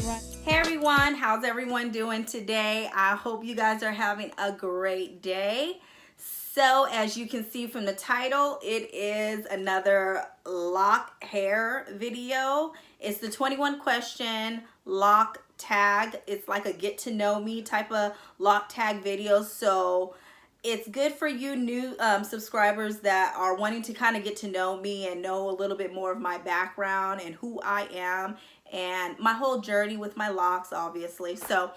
Hey everyone, how's everyone doing today? I hope you guys are having a great day. So as you can see from the title, it is another lock hair video. It's the 21 question lock tag. It's like a get to know me type of lock tag video. So it's good for you new subscribers that are wanting to kind of get to know me and know a little bit more of my background and who I am and my whole journey with my locks, obviously. So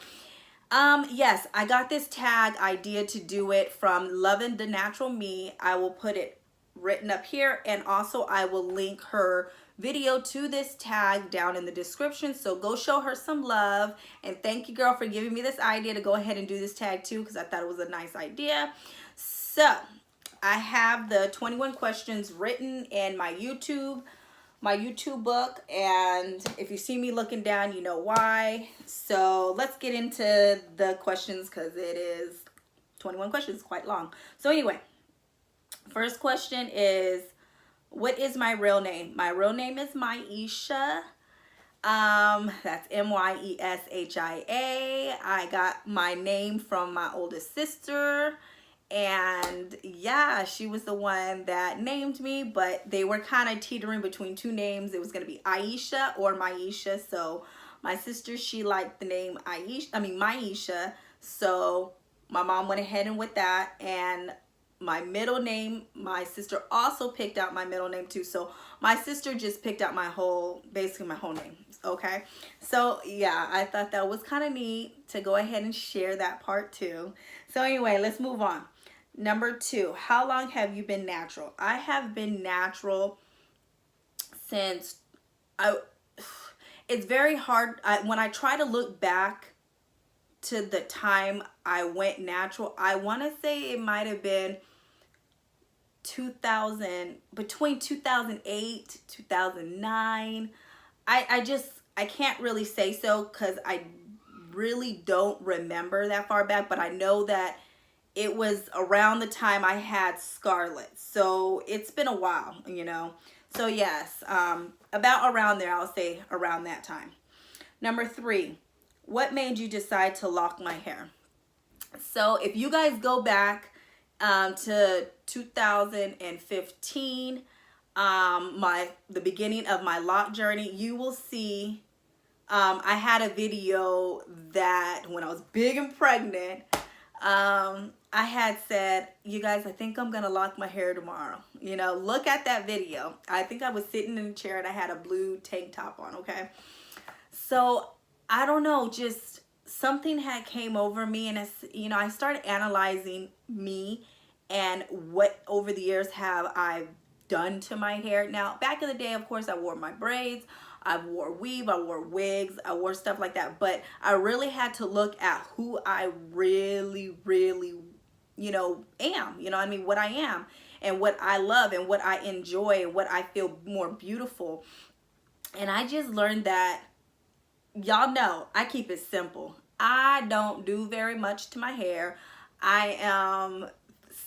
yes, I got this tag idea to do it from Luvndanaturalme. I will put it written up here, and also I will link her video to this tag down in the description. So go show her some love, and thank you, girl, for giving me this idea to go ahead and do this tag too, because I thought it was a nice idea. So I have the 21 questions written in my YouTube book, and if you see me looking down, you know why. So let's get into the questions, because it is 21 questions, quite long. So anyway, first question is, what is my real name? My real name is Myesha. That's M-Y-E-S-H-I-A. I got my name from my oldest sister. And yeah, she was the one that named me, but they were kind of teetering between two names. It was going to be Aisha or Myesha. So my sister, she liked the name Myesha. So my mom went ahead and with that. And my middle name, my sister also picked out my middle name too. So my sister just picked out basically my whole name. Okay. So yeah, I thought that was kind of neat to go ahead and share that part too. So anyway, let's move on. Number 2, how long have you been natural? I have been natural since it's very hard. When I try to look back to the time I went natural, I want to say it might have been between 2008, 2009. I can't really say so because I really don't remember that far back, but I know that it was around the time I had scarlet. So it's been a while, you know. So yes, about around there, I'll say around that time. Number 3, what made you decide to lock my hair? So if you guys go back to 2015, the beginning of my lock journey, you will see I had a video that when I was big and pregnant, I had said, you guys, I think I'm going to lock my hair tomorrow. You know, look at that video. I think I was sitting in a chair and I had a blue tank top on, okay? So, I don't know, just something had came over me, and, you know, I started analyzing me and what over the years have I done to my hair. Now, back in the day, of course, I wore my braids. I wore weave, I wore wigs, I wore stuff like that. But I really had to look at who I really, you know, am. You know what I mean? What I am and what I love and what I enjoy and what I feel more beautiful. And I just learned that, y'all know, I keep it simple. I don't do very much to my hair. I am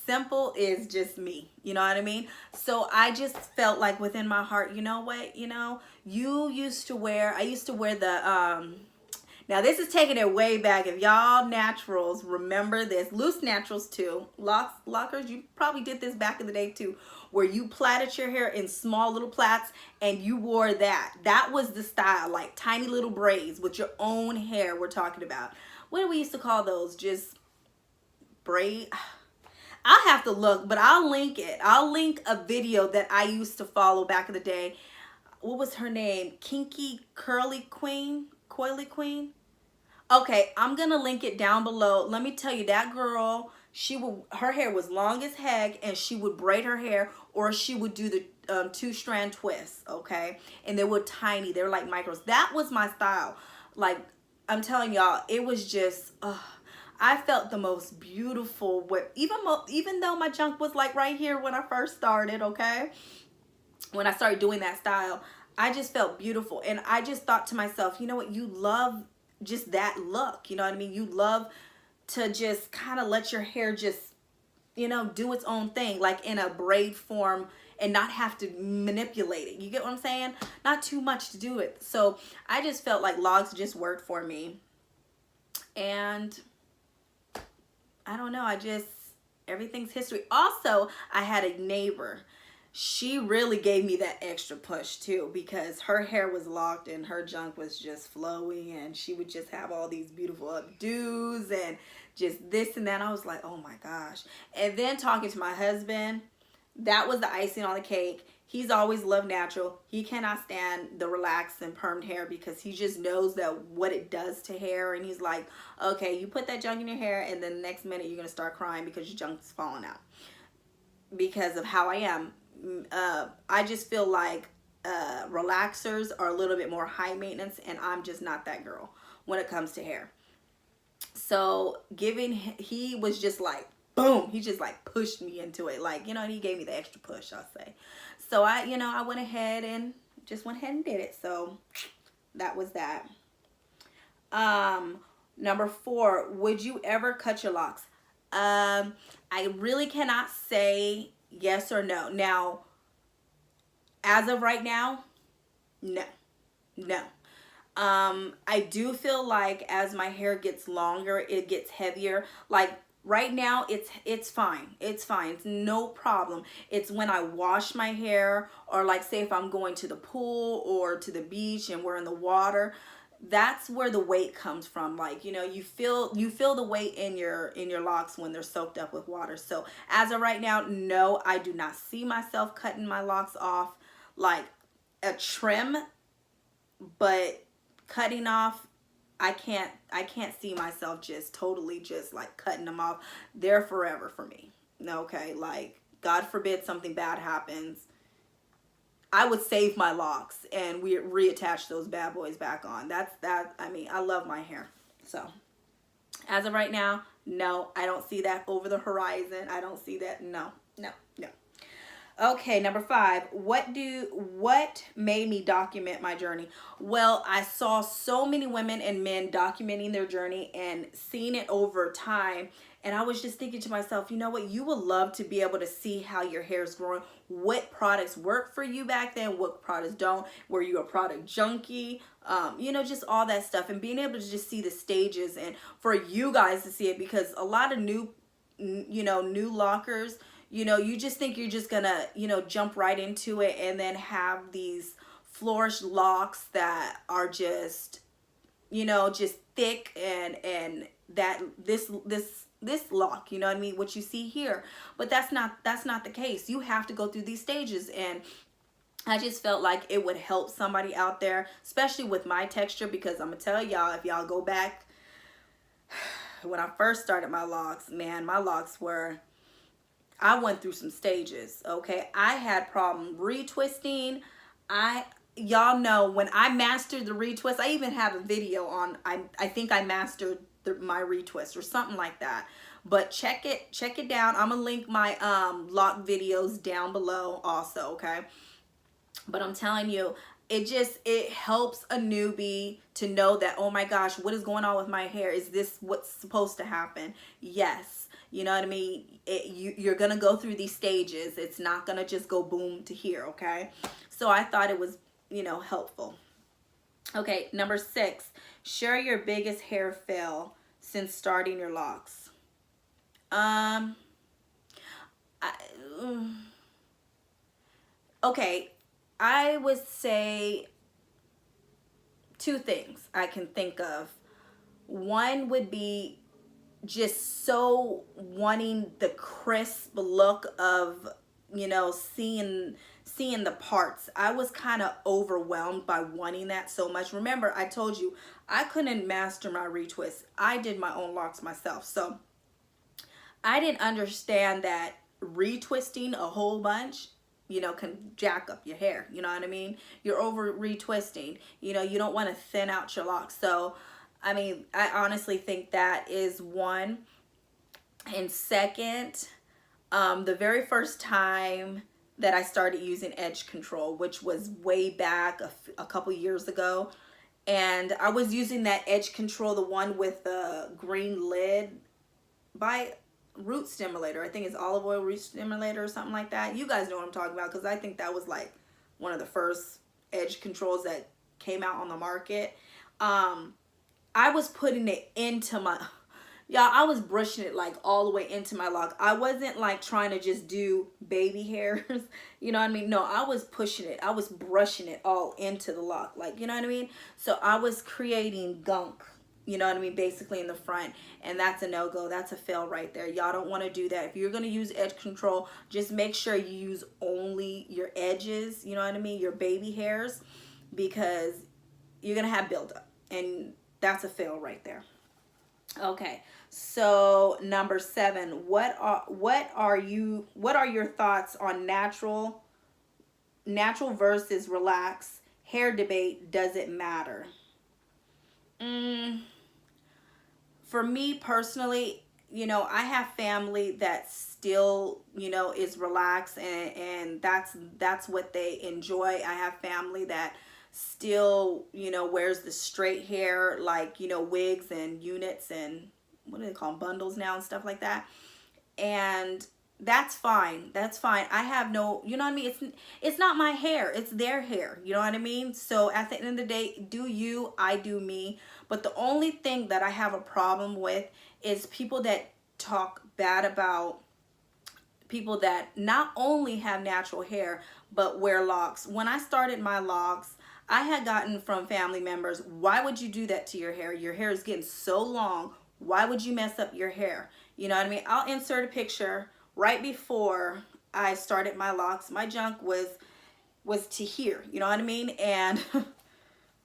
simple is just me, you know what I mean? So I just felt like within my heart, you know what, you know, I used to wear the now this is taking it way back. If y'all naturals remember this, loose naturals too, lockers, you probably did this back in the day too, where you plaited your hair in small little plaits and you wore that was the style, like tiny little braids with your own hair. We're talking about, what do we used to call those? Just braid. I'll have to look, but I'll link it. I'll link a video that I used to follow back in the day. What was her name? Kinky Curly Queen? Coily Queen? Okay, I'm going to link it down below. Let me tell you, that girl, her hair was long as heck, and she would braid her hair, or she would do the 2-strand twists, okay? And they were tiny. They were like micros. That was my style. Like, I'm telling y'all, it was just... I felt the most beautiful, even though my junk was like right here when I first started, okay? When I started doing that style, I just felt beautiful. And I just thought to myself, you know what? You love just that look, you know what I mean? You love to just kind of let your hair just, you know, do its own thing, like in a braid form and not have to manipulate it. You get what I'm saying? Not too much to do it. So I just felt like logs just worked for me. And I don't know, everything's history. Also, I had a neighbor. She really gave me that extra push too, because her hair was locked and her junk was just flowing, and she would just have all these beautiful updos and just this and that. I was like, oh my gosh. And then talking to my husband, that was the icing on the cake. He's always loved natural. He cannot stand the relaxed and permed hair because he just knows that what it does to hair. And he's like, okay, you put that junk in your hair and then the next minute you're going to start crying because your junk's falling out. Because of how I am. I just feel like relaxers are a little bit more high maintenance, and I'm just not that girl when it comes to hair. So he was just like, boom, he just like pushed me into it, like, you know, and he gave me the extra push, I'll say. So I went ahead and did it. So that was that. Number 4, would you ever cut your locks? I really cannot say yes or no. Now, as of right now, no. I do feel like as my hair gets longer, it gets heavier. Like right now, it's fine. It's fine. It's no problem. It's when I wash my hair, or like say if I'm going to the pool or to the beach and we're in the water, that's where the weight comes from. Like, you know, you feel the weight in your locks when they're soaked up with water. So as of right now, no, I do not see myself cutting my locks off like a trim, but cutting off, I can't see myself just totally just like cutting them off. They're forever for me. Okay, like God forbid something bad happens, I would save my locks and we reattach those bad boys back on. I mean, I love my hair. So as of right now, no, I don't see that over the horizon. I don't see that. No. Okay, number 5, what made me document my journey? Well, I saw so many women and men documenting their journey and seeing it over time. And I was just thinking to myself, you know what? You would love to be able to see how your hair is growing, what products work for you back then, what products don't. Were you a product junkie? You know, just all that stuff, and being able to just see the stages, and for you guys to see it, because a lot of new lockers, you know, you just think you're just gonna, you know, jump right into it and then have these flourished locks that are just, you know, just thick, and that this lock, you know what I mean, what you see here. But that's not the case. You have to go through these stages, and I just felt like it would help somebody out there, especially with my texture, because I'm gonna tell y'all, if y'all go back when I first started my locks, man, my locks were, I went through some stages. Okay, I had problem retwisting. Y'all know when I mastered the retwist, I even have a video on, I think I mastered my retwist or something like that. But check it down. I'm gonna link my lock videos down below also, okay? But I'm telling you, it helps a newbie to know that, oh my gosh, what is going on with my hair? Is this what's supposed to happen? Yes. You know what I mean? You're going to go through these stages. It's not going to just go boom to here, okay? So I thought it was, you know, helpful. Okay, number 6, share your biggest hair fail since starting your locks. Okay, I would say 2 things I can think of. One would be just so wanting the crisp look of, you know, seeing the parts. I was kind of overwhelmed by wanting that so much. Remember, I told you I couldn't master my retwist. I did my own locks myself. So I didn't understand that retwisting a whole bunch, you know, can jack up your hair. You know what I mean? You're over retwisting. You know, you don't want to thin out your locks. So I mean, I honestly think that is one. And second, the very first time that I started using edge control, which was way back a couple years ago, and I was using that edge control, the one with the green lid by root stimulator. I think it's olive oil root stimulator or something like that. You guys know what I'm talking about, because I think that was like one of the first edge controls that came out on the market. I was putting it into my, y'all, I was brushing it like all the way into my lock. I wasn't like trying to just do baby hairs, you know what I mean? No, I was pushing it. I was brushing it all into the lock, like, you know what I mean? So I was creating gunk, you know what I mean, basically in the front, and that's a no-go. That's a fail right there. Y'all don't want to do that. If you're going to use edge control, just make sure you use only your edges, you know what I mean, your baby hairs, because you're going to have buildup, and that's a fail right there. Okay, so number 7, what are your thoughts on natural versus relax hair debate? Does it matter? For me personally, you know, I have family that still, you know, is relaxed, and that's what they enjoy. I have family that still, you know, wears the straight hair, like, you know, wigs and units and what do they call them, bundles now and stuff like that. And that's fine. That's fine. I have no, you know what I mean? It's not my hair. It's their hair. You know what I mean? So at the end of the day, do you, I do me. But the only thing that I have a problem with is people that talk bad about people that not only have natural hair, but wear locks. When I started my locks, I had gotten from family members, why would you do that to your hair? Your hair is getting so long. Why would you mess up your hair? You know what I mean? I'll insert a picture. Right before I started my locks, my junk was to here, you know what I mean? And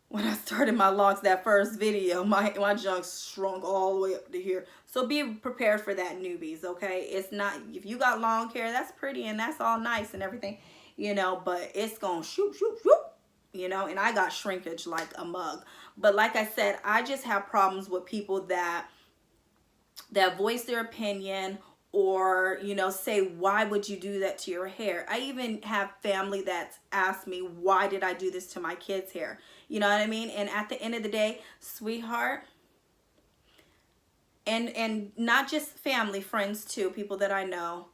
when I started my locks, that first video, my junk shrunk all the way up to here. So be prepared for that, newbies, okay? It's not, if you got long hair, that's pretty and that's all nice and everything, you know, but it's gonna shoot, you know, and I got shrinkage like a mug. But like I said, I just have problems with people that voice their opinion, or, you know, say, why would you do that to your hair? I even have family that's asked me, why did I do this to my kids' hair? You know what I mean? And at the end of the day, sweetheart, and not just family, friends too, people that I know,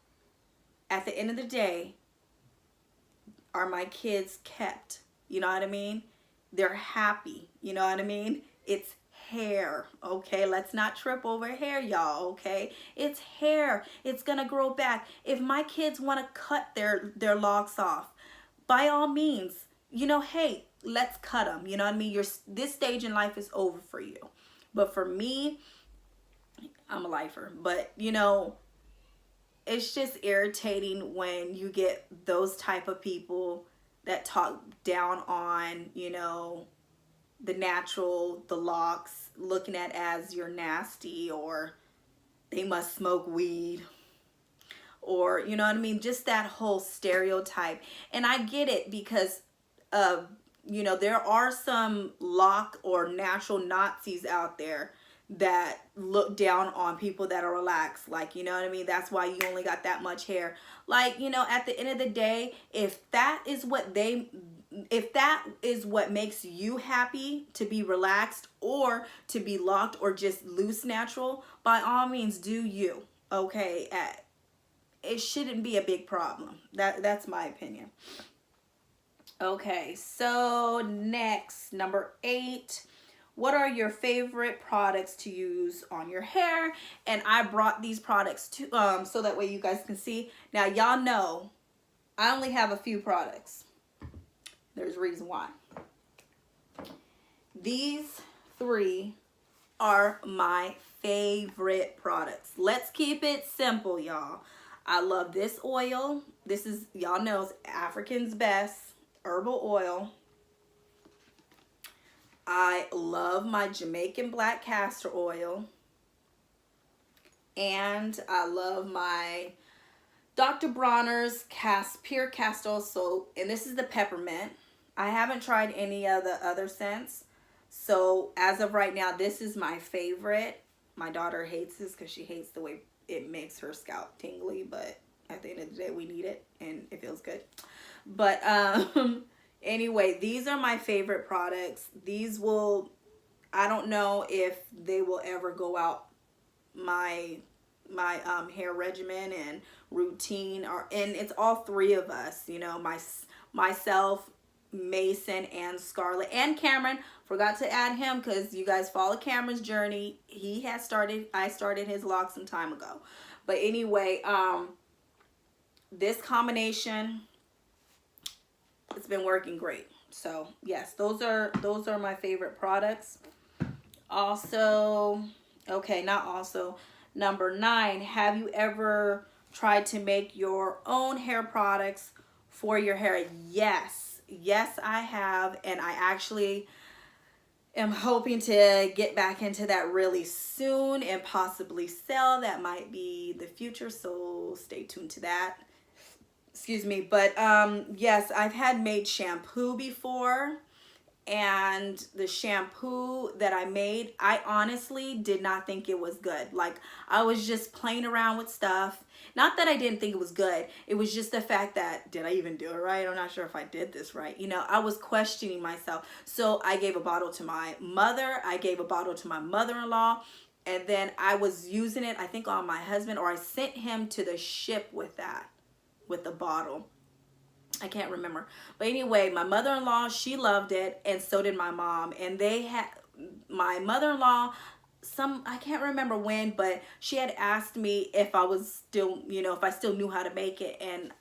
at the end of the day, are my kids kept? You know what I mean? They're happy. You know what I mean? It's hair, okay? Let's not trip over hair, y'all, okay? It's hair. It's gonna grow back. If my kids want to cut their locks off, by all means, you know, hey, let's cut them. You know what I mean? This stage in life is over for you. But for me, I'm a lifer. But, you know, it's just irritating when you get those type of people that talk down on, you know, the natural, the locks, looking at as you're nasty, or they must smoke weed, or, you know what I mean, just that whole stereotype. And I get it, because you know, there are some lock or natural Nazis out there that look down on people that are relaxed, like, you know what I mean, that's why you only got that much hair. Like, you know, at the end of the day, if that is what makes you happy, to be relaxed or to be locked or just loose natural, by all means do you, okay? It shouldn't be a big problem. That's my opinion. Okay, so next, number 8, what are your favorite products to use on your hair? And I brought these products to so that way you guys can see. Now, y'all know I only have a few products. There's a reason why. These 3 are my favorite products. Let's keep it simple, y'all. I love this oil. This is, y'all know, it's African's Best herbal oil. I love my Jamaican black castor oil. And I love my Dr. Bronner's pure castor soap. And this is the peppermint. I haven't tried any of the other scents. So as of right now, this is my favorite. My daughter hates this because she hates the way it makes her scalp tingly. But at the end of the day, we need it and it feels good. But anyway, these are my favorite products. These will, I don't know if they will ever go out my hair regimen and routine, and it's all three of us, you know, myself, Mason, and Scarlett, and Cameron. Forgot to add him because you guys follow Cameron's journey. He has started, I started his locks some time ago. But anyway, this combination, it's been working great. So yes, those are my favorite products. Also, okay, not also, number 9, have you ever tried to make your own hair products for your hair? Yes, I have, and I actually am hoping to get back into that really soon and possibly sell. That might be the future, so stay tuned to that. Excuse me. But yes, I've had made shampoo before, and the shampoo that I made, I honestly did not think it was good. Like, I was just playing around with stuff. Not that I didn't think it was good. It was just the fact that, did I even do it right? I'm not sure if I did this right. You know, I was questioning myself. So I gave a bottle to my mother. I gave a bottle to my mother-in-law. And then I was using it, I think, on my husband, or I sent him to the ship with that, with the bottle. I can't remember. But anyway, my mother-in-law, she loved it, and so did my mom. And they had, my mother-in-law, I can't remember when, but she had asked me if I was still, you know, if I still knew how to make it. And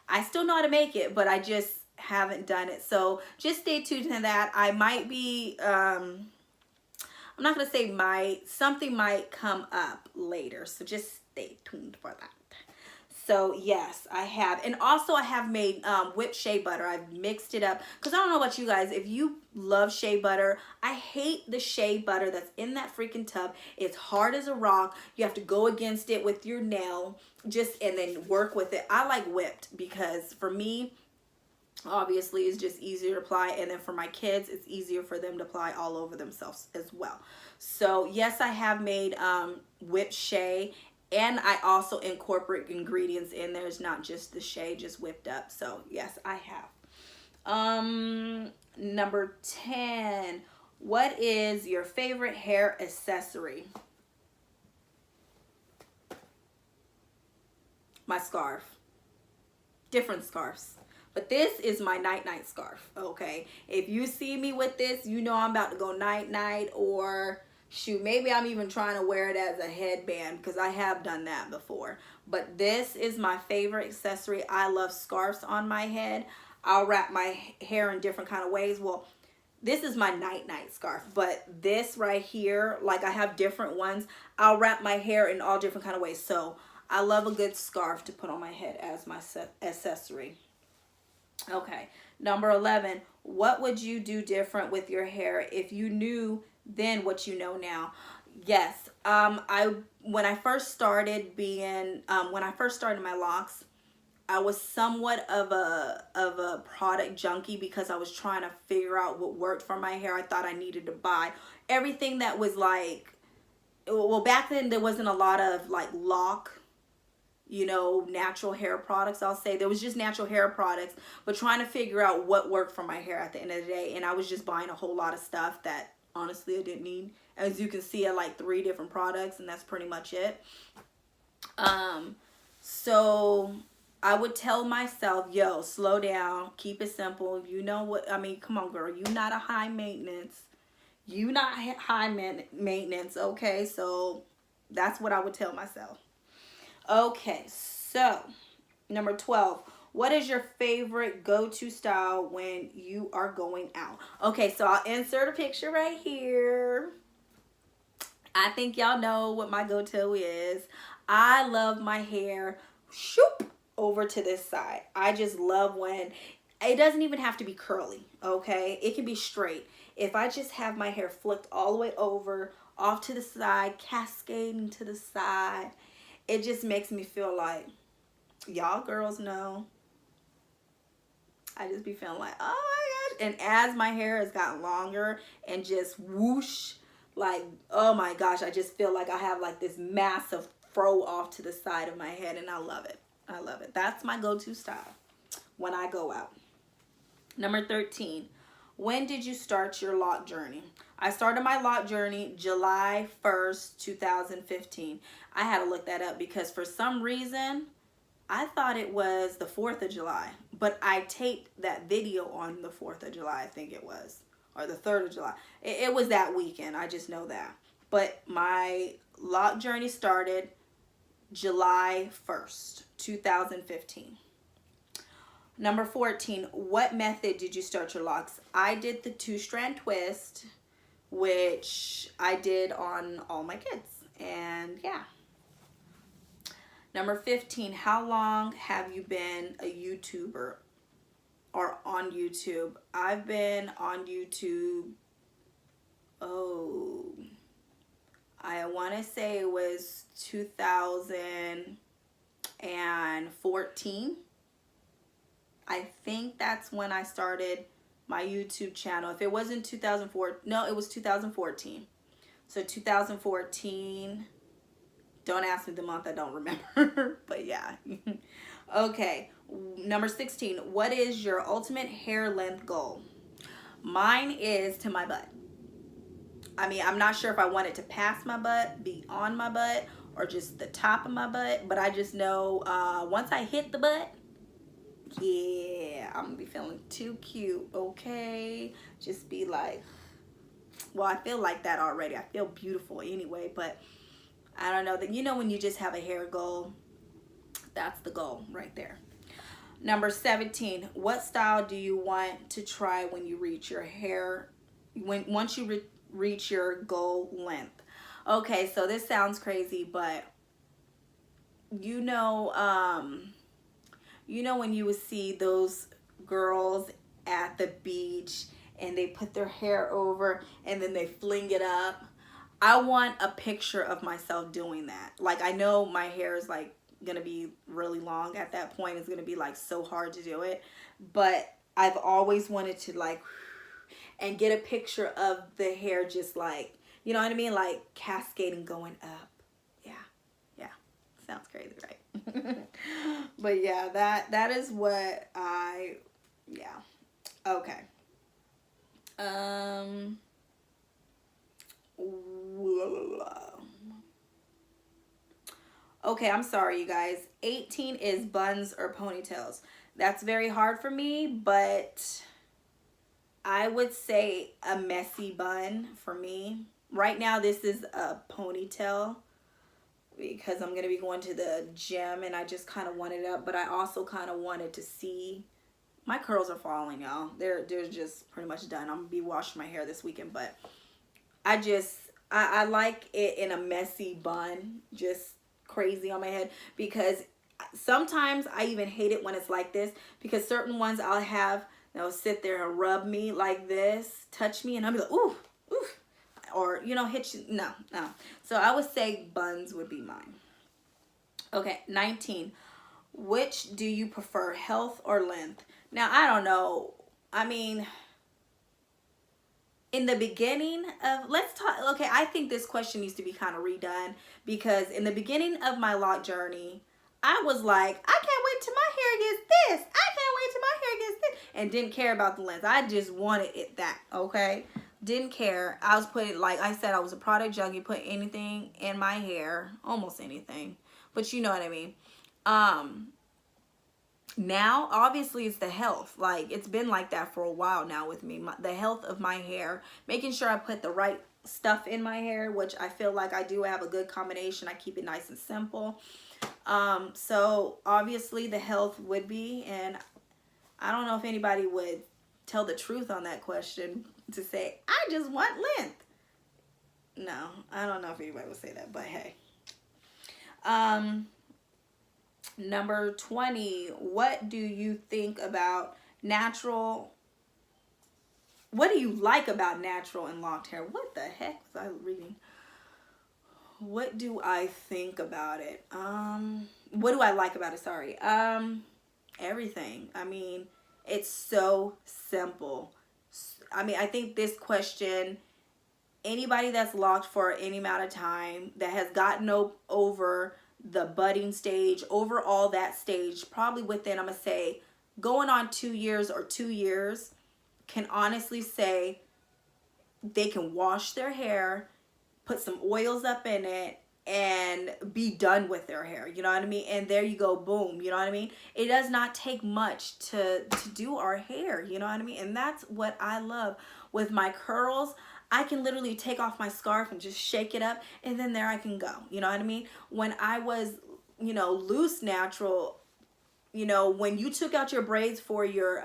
I still know how to make it, but I just haven't done it. So just stay tuned to that. I might be, I'm not going to say might, something might come up later. So just stay tuned for that. So yes, I have. And also I have made whipped shea butter. I've mixed it up because I don't know about you guys. If you love shea butter, I hate the shea butter that's in that freaking tub. It's hard as a rock. You have to go against it with your nail and then work with it. I like whipped because for me, obviously, it's just easier to apply. And then for my kids, it's easier for them to apply all over themselves as well. So yes, I have made whipped shea. And I also incorporate ingredients in there. It's not just the shea, just whipped up. So yes, I have. Number 10. What is your favorite hair accessory? My scarf. Different scarves. But this is my night-night scarf, okay? If you see me with this, you know I'm about to go night-night, or shoot, maybe I'm even trying to wear it as a headband because I have done that before. But this is my favorite accessory. I love scarves on my head. I'll wrap my hair in different kind of ways. Well, this is my night-night scarf, but this right here, like I have different ones. I'll wrap my hair in all different kind of ways. So I love a good scarf to put on my head as my accessory. Okay, number 11. What would you do different with your hair if you knew then what you know now? Yes, when I first started my locks, I was somewhat of a product junkie because I was trying to figure out what worked for my hair. I thought I needed to buy everything that was like, well, back then there wasn't a lot of like Loc, you know, natural hair products. I'll say there was just natural hair products, but trying to figure out what worked for my hair at the end of the day. And I was just buying a whole lot of stuff that honestly I didn't need. As you can see, I like 3 different products, and that's pretty much it. So I would tell myself, yo, slow down, keep it simple. You know what I mean? Come on, girl, you not a high maintenance. You not high maintenance, okay? So that's what I would tell myself. Okay, so number 12. What is your favorite go-to style when you are going out? Okay, so I'll insert a picture right here. I think y'all know what my go-to is. I love my hair shoop over to this side. I just love when it doesn't even have to be curly, okay? It can be straight. If I just have my hair flicked all the way over, off to the side, cascading to the side, it just makes me feel like, y'all girls know, I just be feeling like, oh my gosh. And as my hair has gotten longer and just whoosh, like, oh my gosh, I just feel like I have like this massive fro off to the side of my head, and I love it. I love it. That's my go-to style when I go out. Number 13. When did you start your loc journey? I started my loc journey July 1st, 2015. I had to look that up because for some reason, I thought it was the 4th of July, but I taped that video on the 4th of July, I think it was, or the 3rd of July. It was that weekend, I just know that. But my loc journey started July 1st, 2015. Number 14, what method did you start your locks? I did the 2-strand twist, which I did on all my kids. And yeah. Number 15, how long have you been a YouTuber or on YouTube? I've been on YouTube, I want to say it was 2014. I think that's when I started my YouTube channel. If it wasn't 2004, no, it was 2014. So 2014, don't ask me the month, I don't remember, but yeah. Okay, number 16, what is your ultimate hair length goal? Mine is to my butt. I mean, I'm not sure if I want it to pass my butt, be on my butt, or just the top of my butt, but I just know once I hit the butt, yeah, I'm gonna be feeling too cute, okay? Just be like, well, I feel like that already. I feel beautiful anyway, but I don't know. That, you know, when you just have a hair goal, that's the goal right there. Number 17, what style do you want to try when you reach your hair, once you reach your goal length? Okay, so this sounds crazy, but you know when you would see those girls at the beach and they put their hair over and then they fling it up? I want a picture of myself doing that. Like, I know my hair is like gonna be really long at that point. It's gonna be like so hard to do it, but I've always wanted to like and get a picture of the hair just like, you know what I mean, like cascading going up. Yeah, sounds crazy, right? But yeah, that is what okay. Okay, I'm sorry, you guys. 18 is buns or ponytails. That's very hard for me, but I would say a messy bun for me. Right now, this is a ponytail because I'm going to be going to the gym and I just kind of want it up, but I also kind of wanted to see. My curls are falling, y'all. They're just pretty much done. I'm going to be washing my hair this weekend, but I like it in a messy bun, just crazy on my head, because sometimes I even hate it when it's like this, because certain ones I'll have, they'll sit there and rub me like this, touch me, and I'll be like, ooh, ooh, or, you know, hit you. No. So I would say buns would be mine. Okay, 19. Which do you prefer, health or length? Now, I don't know. I mean, in the beginning of, let's talk, okay, I think this question needs to be kind of redone, because in the beginning of my loc journey, I was like, I can't wait till my hair gets this. I can't wait till my hair gets this. And didn't care about the length. I just wanted it that, okay? Didn't care. I was putting, like I said, I was a product junkie, put anything in my hair, almost anything. But you know what I mean. Now, obviously, it's the health. Like, it's been like that for a while now with me. The health of my hair, making sure I put the right stuff in my hair, which I feel like I do have a good combination. I keep it nice and simple. So obviously the health would be, and I don't know if anybody would tell the truth on that question to say, I just want length. No, I don't know if anybody would say that, but hey. Number 20, what do you think about natural? What do you like about natural and locked hair? What the heck was I reading? What do I think about it? What do I like about it? Sorry. Everything. I mean, it's so simple. I mean, I think this question, anybody that's locked for any amount of time, that has gotten over the budding stage, over all that stage, probably within, I'm going to say, going on 2 years or 2 years, can honestly say they can wash their hair, put some oils up in it, and be done with their hair, you know what I mean? And there you go, boom, you know what I mean? It does not take much to do our hair, you know what I mean? And that's what I love with my curls. I can literally take off my scarf and just shake it up, and then there I can go, you know what I mean? When I was, you know, loose natural, you know, when you took out your braids for your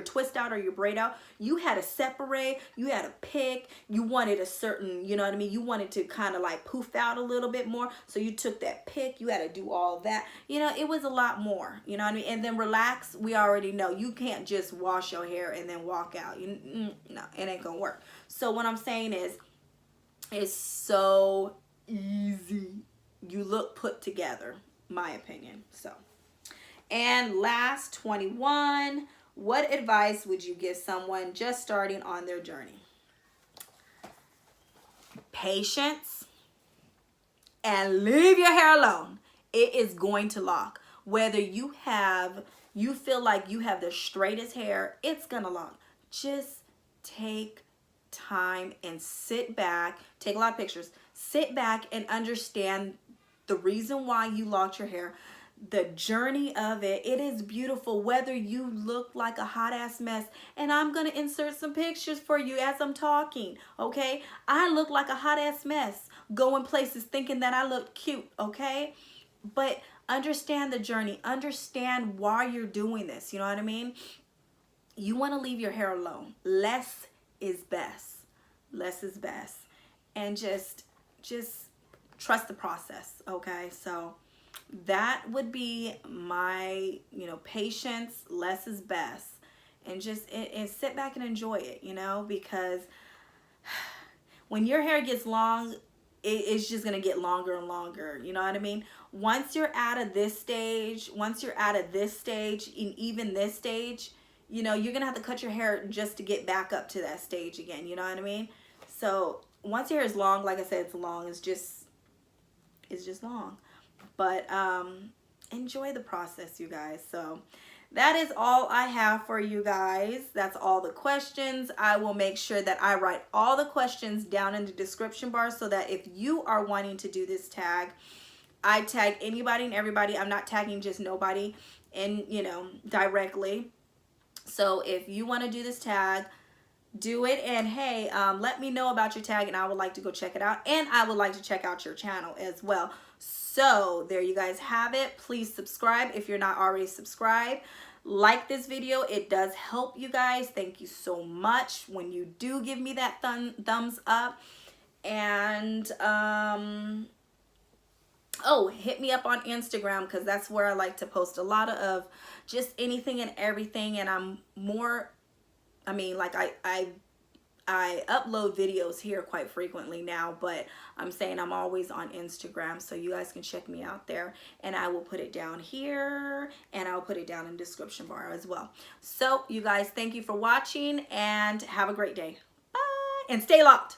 twist out or your braid out, you had to separate, you had to pick, you wanted a certain, you know what I mean, you wanted to kind of like poof out a little bit more, so you took that pick, you had to do all that, you know, it was a lot more, you know what I mean? And then relax, we already know you can't just wash your hair and then walk out. No, it ain't gonna work. So what I'm saying is, it's so easy. You look put together, my opinion. So, and last, 21, what advice would you give someone just starting on their journey? Patience, and leave your hair alone. It is going to lock. Whether you feel like you have the straightest hair, it's gonna lock. Just take time and sit back, take a lot of pictures, sit back and understand the reason why you locked your hair, the journey of it. It is beautiful, whether you look like a hot ass mess. And I'm gonna insert some pictures for you as I'm talking, okay? I look like a hot ass mess, going places thinking that I look cute, okay? But understand the journey, understand why you're doing this, you know what I mean? You want to leave your hair alone. Less is best. Less is best. And just trust the process, okay? So that would be my, you know, patience, less is best. And just and sit back and enjoy it, you know, because when your hair gets long, it's just going to get longer and longer, you know what I mean? Once you're out of this stage, and even this stage, you know, you're going to have to cut your hair just to get back up to that stage again, you know what I mean? So once your hair is long, like I said, it's long, it's just long. But enjoy the process, you guys. So that is all I have for you guys. That's all the questions. I will make sure that I write all the questions down in the description bar so that if you are wanting to do this tag, I tag anybody and everybody. I'm not tagging just nobody and, you know, directly. So if you want to do this tag, do it. And hey, let me know about your tag and I would like to go check it out. And I would like to check out your channel as well. So there you guys have it. Please subscribe if you're not already subscribed. Like this video. It does help you guys. Thank you so much when you do give me that thumbs up. And oh, hit me up on Instagram because that's where I like to post a lot of just anything and everything. And I'm more, I mean, like I upload videos here quite frequently now, but I'm saying I'm always on Instagram, so you guys can check me out there, and I will put it down here and I'll put it down in the description bar as well. So you guys, thank you for watching and have a great day. Bye, and stay locked.